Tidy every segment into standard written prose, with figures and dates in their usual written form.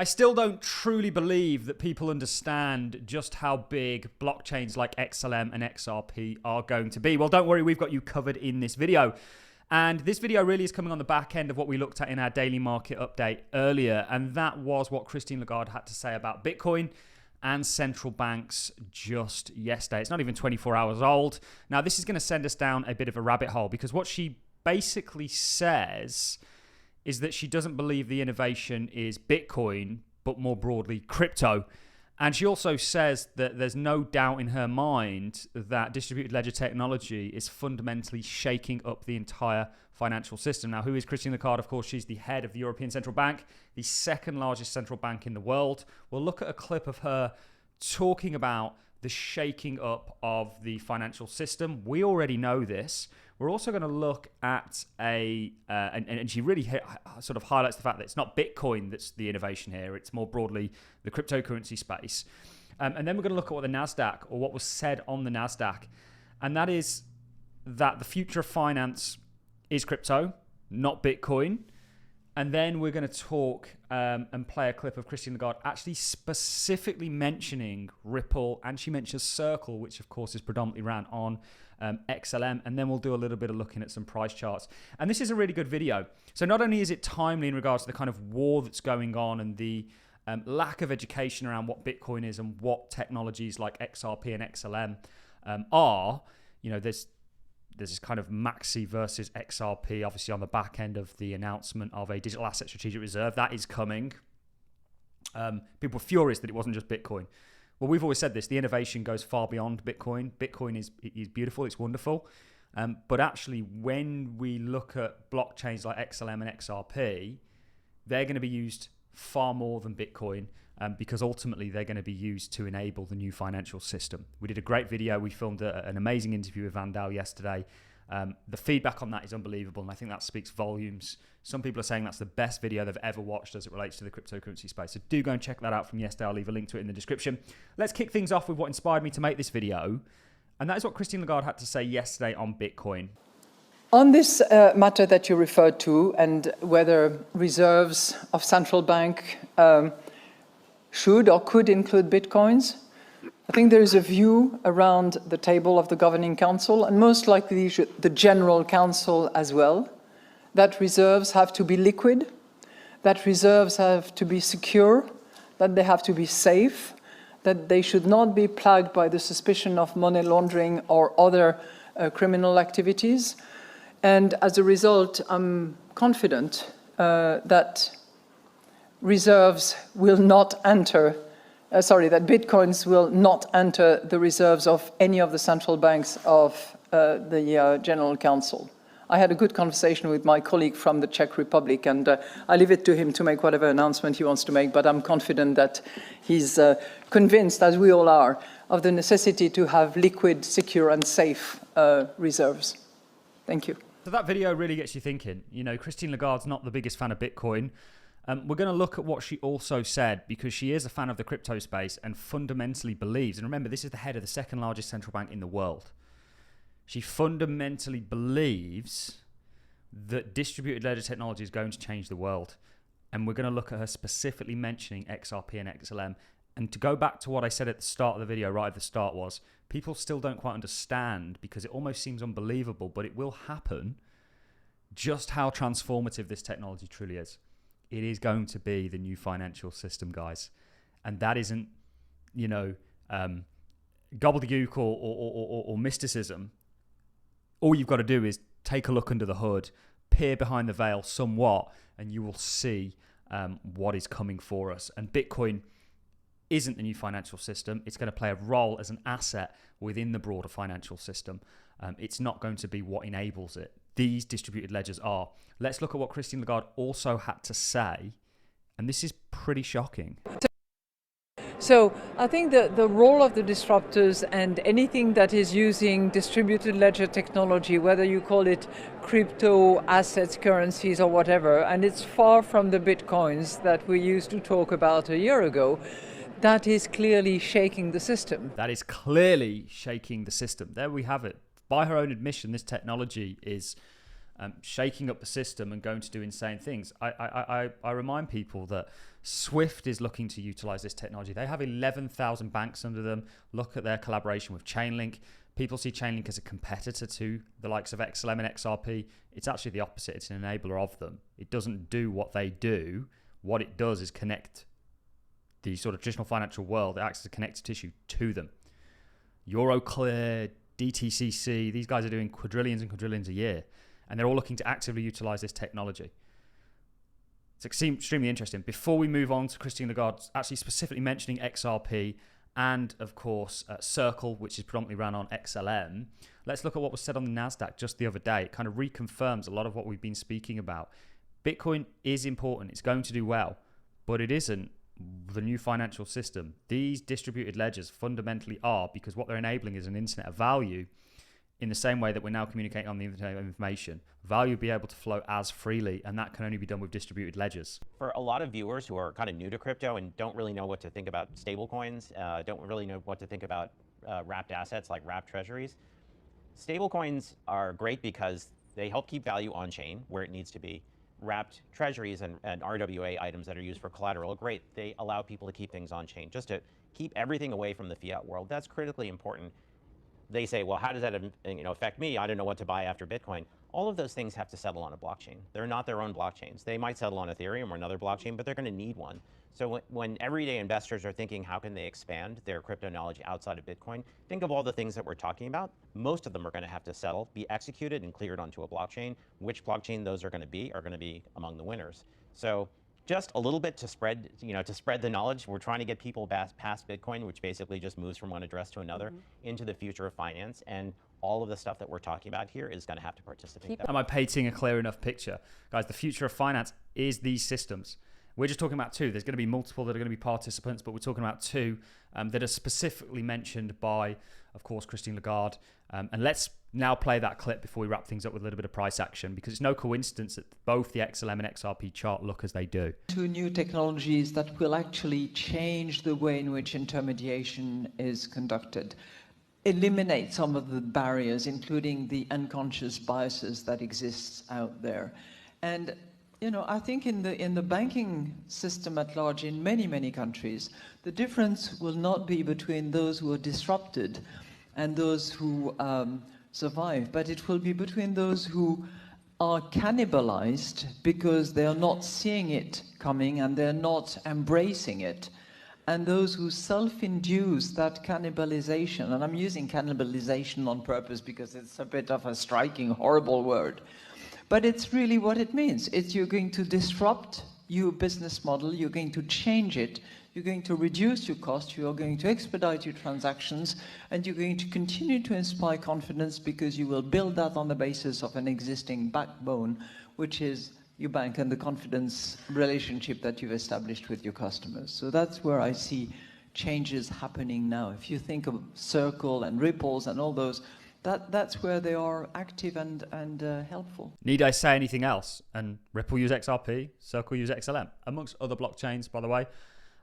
I still don't truly believe that people understand just how big blockchains like XLM and XRP are going to be. Well, don't worry, we've got you covered in this video. And this video really is coming on the back end of what we looked at in our daily market update earlier. And that was what Christine Lagarde had to say about Bitcoin and central banks just yesterday. It's not even 24 hours old. Now, this is going to send us down a bit of a rabbit hole, because what she basically says is that she doesn't believe the innovation is Bitcoin, but more broadly crypto. And she also says that there's no doubt in her mind that distributed ledger technology is fundamentally shaking up the entire financial system. Now, who is Christine Lagarde? Of course, she's the head of the European Central Bank, the second largest central bank in the world. We'll look at a clip of her talking about the shaking up of the financial system. We already know this. We're also going to look at and she really sort of highlights the fact that it's not Bitcoin that's the innovation here. It's more broadly the cryptocurrency space. And then we're going to look at what the NASDAQ, or what was said on the NASDAQ. And that is that the future of finance is crypto, not Bitcoin. And then we're going to talk and play a clip of Christine Lagarde actually specifically mentioning Ripple, and she mentions Circle, which of course is predominantly ran on XLM. And then we'll do a little bit of looking at some price charts. And this is a really good video. So not only is it timely in regards to the kind of war that's going on and the lack of education around what Bitcoin is and what technologies like XRP and XLM are, you know, there's this kind of Maxi versus XRP, obviously on the back end of the announcement of a digital asset strategic reserve. That is coming. People were furious that it wasn't just Bitcoin. Well, we've always said this, the innovation goes far beyond Bitcoin. Bitcoin is beautiful, it's wonderful. But actually, when we look at blockchains like XLM and XRP, they're going to be used far more than Bitcoin, because ultimately they're going to be used to enable the new financial system. We did a great video. We filmed an amazing interview with Vandal yesterday. The feedback on that is unbelievable, and I think that speaks volumes. Some people are saying that's the best video they've ever watched as it relates to the cryptocurrency space. So do go and check that out from yesterday. I'll leave a link to it in the description. Let's kick things off with what inspired me to make this video, and that is what Christine Lagarde had to say yesterday on Bitcoin. On this matter that you referred to, and whether reserves of central bank should or could include Bitcoins, I think there is a view around the table of the Governing Council, and most likely the General Council as well, that reserves have to be liquid, that reserves have to be secure, that they have to be safe, that they should not be plagued by the suspicion of money laundering or other criminal activities. And as a result, I'm confident that reserves will not enter, that Bitcoins will not enter the reserves of any of the central banks of the General Council. I had a good conversation with my colleague from the Czech Republic, and I leave it to him to make whatever announcement he wants to make, but I'm confident that he's convinced, as we all are, of the necessity to have liquid, secure, and safe reserves. Thank you. So that video really gets you thinking. You know, Christine Lagarde's not the biggest fan of Bitcoin. We're going to look at what she also said, because she is a fan of the crypto space and fundamentally believes, and remember, this is the head of the second largest central bank in the world. She fundamentally believes that distributed ledger technology is going to change the world. And we're going to look at her specifically mentioning XRP and XLM. And to go back to what I said at the start of the video, right at the start, was people still don't quite understand, because it almost seems unbelievable, but it will happen, just how transformative this technology truly is. It is going to be the new financial system, guys. And that isn't, you know, gobbledygook or mysticism. All you've got to do is take a look under the hood, peer behind the veil somewhat, and you will see what is coming for us. And Bitcoin isn't the new financial system. It's going to play a role as an asset within the broader financial system. It's not going to be what enables it. These distributed ledgers are. Let's look at what Christine Lagarde also had to say, and this is pretty shocking. So I think the role of the disruptors and anything that is using distributed ledger technology, whether you call it crypto, assets, currencies, or whatever, and it's far from the Bitcoins that we used to talk about a year ago, that is clearly shaking the system. That is clearly shaking the system. There we have it. By her own admission, this technology is shaking up the system and going to do insane things. I remind people that Swift is looking to utilize this technology. They have 11,000 banks under them. Look at their collaboration with Chainlink. People see Chainlink as a competitor to the likes of XLM and XRP. It's actually the opposite. It's an enabler of them. It doesn't do what they do. What it does is connect the sort of traditional financial world. It acts as a connective tissue to them. Euroclear, DTCC, these guys are doing quadrillions and quadrillions a year, and they're all looking to actively utilize this technology. It's extremely interesting. Before we move on to Christine Lagarde actually specifically mentioning XRP and, of course, Circle, which is predominantly run on XLM, let's look at what was said on the NASDAQ just the other day. It kind of reconfirms a lot of what we've been speaking about. Bitcoin is important. It's going to do well, but it isn't the new financial system. These distributed ledgers fundamentally are, because what they're enabling is an internet of value in the same way that we're now communicating on the internet of information. Value will be able to flow as freely, and that can only be done with distributed ledgers. For a lot of viewers who are kind of new to crypto and don't really know what to think about stablecoins, don't really know what to think about wrapped assets like wrapped treasuries, stablecoins are great because they help keep value on chain where it needs to be. Wrapped treasuries and RWA items that are used for collateral, great. They allow people to keep things on chain, just to keep everything away from the fiat world. That's critically important. They say, well, how does that affect me? I don't know what to buy after Bitcoin. All of those things have to settle on a blockchain. They're not their own blockchains. They might settle on Ethereum or another blockchain, but they're going to need one. So when everyday investors are thinking, how can they expand their crypto knowledge outside of Bitcoin? Think of all the things that we're talking about. Most of them are going to have to settle, be executed and cleared onto a blockchain. Which blockchain those are going to be among the winners. So just a little bit to spread the knowledge. We're trying to get people past Bitcoin, which basically just moves from one address to another, into the future of finance. And all of the stuff that we're talking about here is going to have to participate. Am I painting a clear enough picture? Guys, the future of finance is these systems. We're just talking about two. There's going to be multiple that are going to be participants, but we're talking about two that are specifically mentioned by, of course, Christine Lagarde. And let's now play that clip before we wrap things up with a little bit of price action, because it's no coincidence that both the XLM and XRP chart look as they do. Two new technologies that will actually change the way in which intermediation is conducted. Eliminate some of the barriers, including the unconscious biases that exist out there. And I think in the banking system at large, in many countries, the difference will not be between those who are disrupted and those who survive, but it will be between those who are cannibalized because they are not seeing it coming and they're not embracing it, and those who self-induce that cannibalization. And I'm using cannibalization on purpose because it's a bit of a striking, horrible word. But it's really what it means. It's you're going to disrupt your business model, you're going to change it, you're going to reduce your cost, you're going to expedite your transactions, and you're going to continue to inspire confidence because you will build that on the basis of an existing backbone, which is your bank and the confidence relationship that you've established with your customers. So that's where I see changes happening now. If you think of Circle and Ripples and all those, that's where they are active and helpful. Need I say anything else? And Ripple use XRP, Circle use XLM, amongst other blockchains, by the way.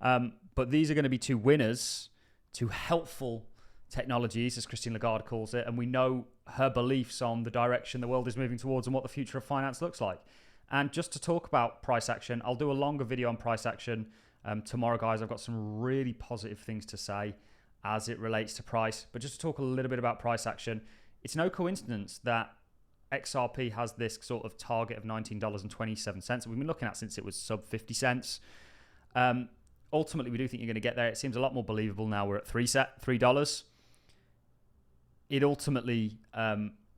But these are going to be two winners, two helpful technologies, as Christine Lagarde calls it. And we know her beliefs on the direction the world is moving towards and what the future of finance looks like. And just to talk about price action, I'll do a longer video on price action tomorrow, guys. I've got some really positive things to say as it relates to price. But just to talk a little bit about price action, it's no coincidence that XRP has this sort of target of $19.27 we've been looking at since it was sub 50 cents. Ultimately, we do think you're going to get there. It seems a lot more believable now. We're at $3. It ultimately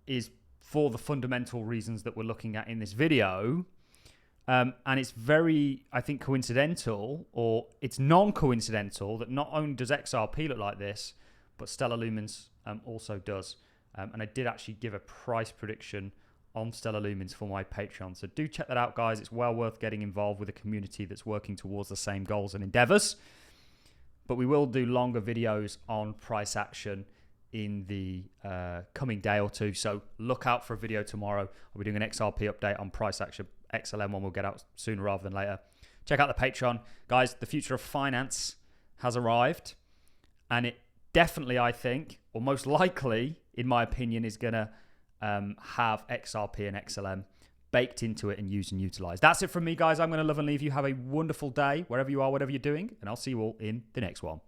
is for the fundamental reasons that we're looking at in this video. And it's very, I think, coincidental, or it's non-coincidental, that not only does XRP look like this, but Stellar Lumens also does. And I did actually give a price prediction on Stellar Lumens for my Patreon. So do check that out, guys. It's well worth getting involved with a community that's working towards the same goals and endeavors. But we will do longer videos on price action in the coming day or two. So look out for a video tomorrow. I'll be doing an XRP update on price action. XLM one will get out sooner rather than later. Check out the Patreon. Guys, the future of finance has arrived. And it definitely, I think, or most likely, in my opinion, is going to have XRP and XLM baked into it and use and utilize. That's it from me, guys. I'm going to love and leave you. Have a wonderful day wherever you are, whatever you're doing, and I'll see you all in the next one.